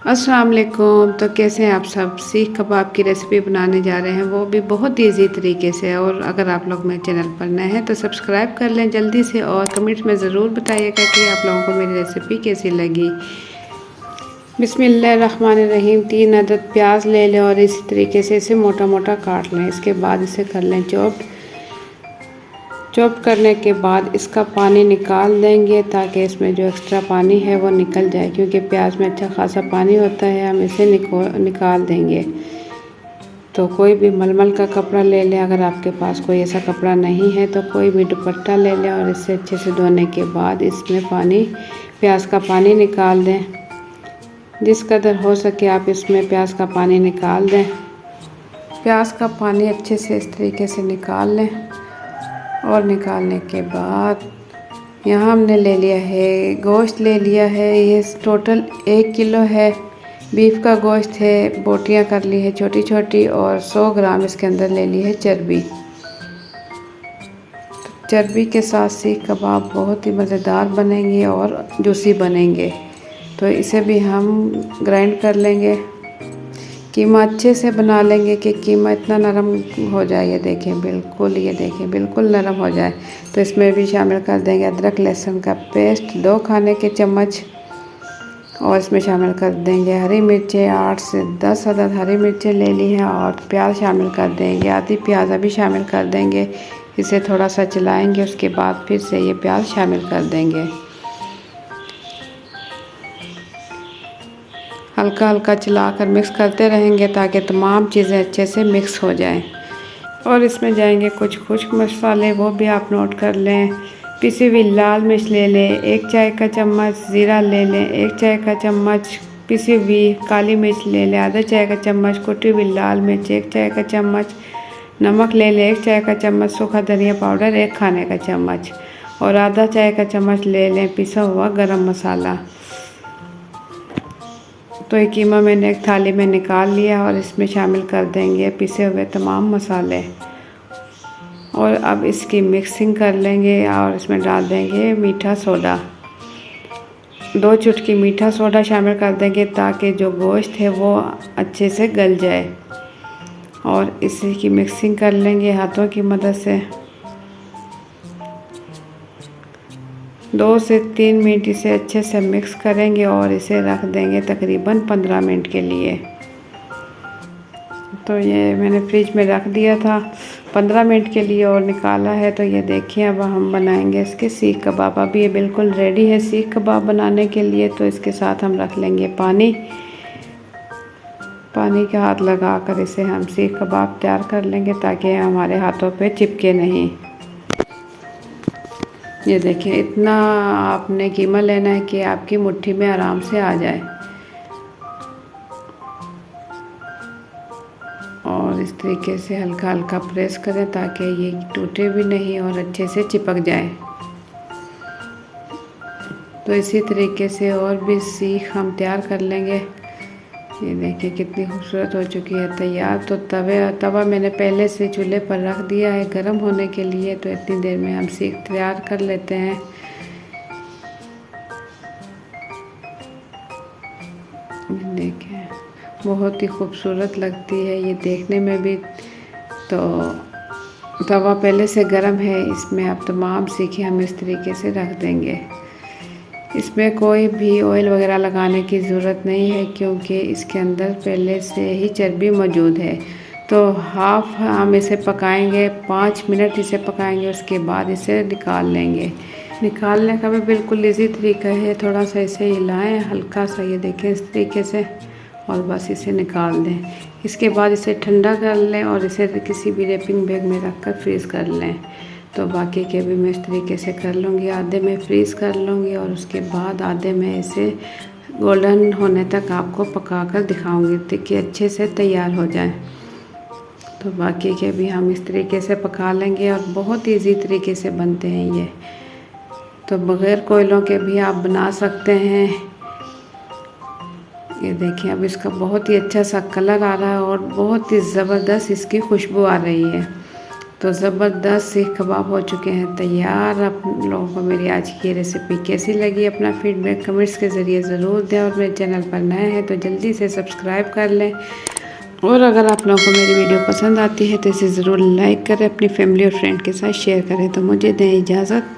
अस्सलाम वालेकुम। तो कैसे हैं आप सब। सीख कबाब की रेसिपी बनाने जा रहे हैं, वो भी बहुत इजी तरीके से। और अगर आप लोग मेरे चैनल पर नए हैं तो सब्सक्राइब कर लें जल्दी से, और कमेंट्स में ज़रूर बताइएगा कि आप लोगों को मेरी रेसिपी कैसी लगी। बिस्मिल्लाहिर्रहमानिर्रहीम। 3 अदद प्याज ले लें और इसी तरीके से इसे मोटा मोटा काट लें। इसके बाद इसे कर लें चॉप करने के बाद इसका पानी निकाल देंगे ताकि इसमें जो एक्स्ट्रा पानी है वो निकल जाए, क्योंकि प्याज में अच्छा खासा पानी होता है। हम इसे निकाल देंगे। तो कोई भी मलमल का कपड़ा ले लें, अगर आपके पास कोई ऐसा कपड़ा नहीं है तो कोई भी दुपट्टा ले लें, और इसे अच्छे से धोने के बाद इसमें प्याज का पानी निकाल दें। जिस कदर हो सके आप इसमें प्याज का पानी निकाल दें। प्याज का पानी अच्छे से इस तरीके से निकाल लें, और निकालने के बाद यहाँ हमने ले लिया है गोश्त ले लिया है। ये टोटल 1 किलो है। बीफ का गोश्त है, बोटियाँ कर ली है छोटी छोटी, और 100 ग्राम इसके अंदर ले ली है चर्बी। चर्बी के साथ सीख कबाब बहुत ही मज़ेदार बनेंगे और जूसी बनेंगे। तो इसे भी हम ग्राइंड कर लेंगे। कीमा अच्छे से बना लेंगे कि कीमा इतना नरम हो जाए। ये देखें बिल्कुल नरम हो जाए। तो इसमें भी शामिल कर देंगे अदरक लहसुन का पेस्ट 2 खाने के चम्मच, और इसमें शामिल कर देंगे हरी मिर्चें 8 से 10 अदद हरी मिर्चें ले ली हैं, और प्याज शामिल कर देंगे। आधी प्याज अभी शामिल कर देंगे। इसे थोड़ा सा चलाएँगे, उसके बाद फिर से ये प्याज शामिल कर देंगे। हल्का हल्का चलाकर मिक्स करते रहेंगे ताकि तमाम चीज़ें अच्छे से मिक्स हो जाएं। और इसमें जाएंगे कुछ खुश्क मसाले, वो भी आप नोट कर लें। पिसी हुई लाल मिर्च ले लें 1 चाय का चम्मच, ज़ीरा ले लें 1 चाय का चम्मच, पिसी हुई काली मिर्च ले लें आधा चाय का चम्मच, कुटी हुई लाल मिर्च 1 चाय का चम्मच, नमक ले लें 1 चाय का चम्मच, सूखा धनिया पाउडर 1 खाने का चम्मच, और आधा चाय का चम्मच ले लें पिसा हुआ गरम मसाला। तो ये कीमा मैंने एक थाली में निकाल लिया, और इसमें शामिल कर देंगे पिसे हुए तमाम मसाले, और अब इसकी मिक्सिंग कर लेंगे। और इसमें डाल देंगे मीठा सोडा, 2 चुटकी मीठा सोडा शामिल कर देंगे ताकि जो गोश्त है वो अच्छे से गल जाए। और इसी की मिक्सिंग कर लेंगे हाथों की मदद से। 2 से 3 मिनट इसे अच्छे से मिक्स करेंगे, और इसे रख देंगे तकरीबन 15 मिनट के लिए। तो ये मैंने फ्रिज में रख दिया था 15 मिनट के लिए, और निकाला है। तो ये देखिए अब हम बनाएंगे इसके सीख कबाब। अब ये बिल्कुल रेडी है सीख कबाब बनाने के लिए। तो इसके साथ हम रख लेंगे पानी के हाथ लगाकर इसे हम सीख कबाब तैयार कर लेंगे ताकि हमारे हाथों पे चिपके नहीं। ये देखिए इतना आपने कीमा लेना है कि आपकी मुट्ठी में आराम से आ जाए, और इस तरीके से हल्का हल्का प्रेस करें ताकि ये टूटे भी नहीं और अच्छे से चिपक जाए। तो इसी तरीके से और भी सीख हम तैयार कर लेंगे। ये देखिए कितनी खूबसूरत हो चुकी है तैयार। तो तवा मैंने पहले से चूल्हे पर रख दिया है गर्म होने के लिए। तो इतनी देर में हम सीख तैयार कर लेते हैं। देखें बहुत ही खूबसूरत लगती है ये देखने में भी। तो तवा पहले से गर्म है, इसमें अब तमाम सीखें हम इस तरीके से रख देंगे। इसमें कोई भी ऑयल वगैरह लगाने की ज़रूरत नहीं है, क्योंकि इसके अंदर पहले से ही चर्बी मौजूद है। तो हाफ हम इसे पकाएंगे, 5 मिनट इसे पकाएंगे, उसके बाद इसे निकाल लेंगे। निकालने का भी बिल्कुल इजी तरीका है। थोड़ा सा इसे हिलाएं हल्का सा, ये देखें इस तरीके से, और बस इसे निकाल दें। इसके बाद इसे ठंडा कर लें, और इसे किसी भी रैपिंग बैग में रख कर फ्रीज़ कर लें। तो बाकी के भी मैं इस तरीके से कर लूँगी। आधे में फ्रीज़ कर लूँगी, और उसके बाद आधे में इसे गोल्डन होने तक आपको पका कर दिखाऊँगी ताकि अच्छे से तैयार हो जाए। तो बाकी के भी हम इस तरीके से पका लेंगे, और बहुत ईजी तरीके से बनते हैं ये। तो बग़ैर कोयलों के भी आप बना सकते हैं। ये देखिए अब इसका बहुत ही अच्छा सा कलर आ रहा है, और बहुत ही ज़बरदस्त इसकी खुशबू आ रही है। तो ज़बरदस्त सीख कबाब हो चुके हैं तैयार। आप लोगों को मेरी आज की ये रेसिपी कैसी लगी अपना फीडबैक कमेंट्स के ज़रिए ज़रूर दें, और मेरे चैनल पर नए हैं तो जल्दी से सब्सक्राइब कर लें। और अगर आप लोगों को मेरी वीडियो पसंद आती है तो इसे ज़रूर लाइक करें, अपनी फैमिली और फ्रेंड के साथ शेयर करें। तो मुझे दें इजाज़त।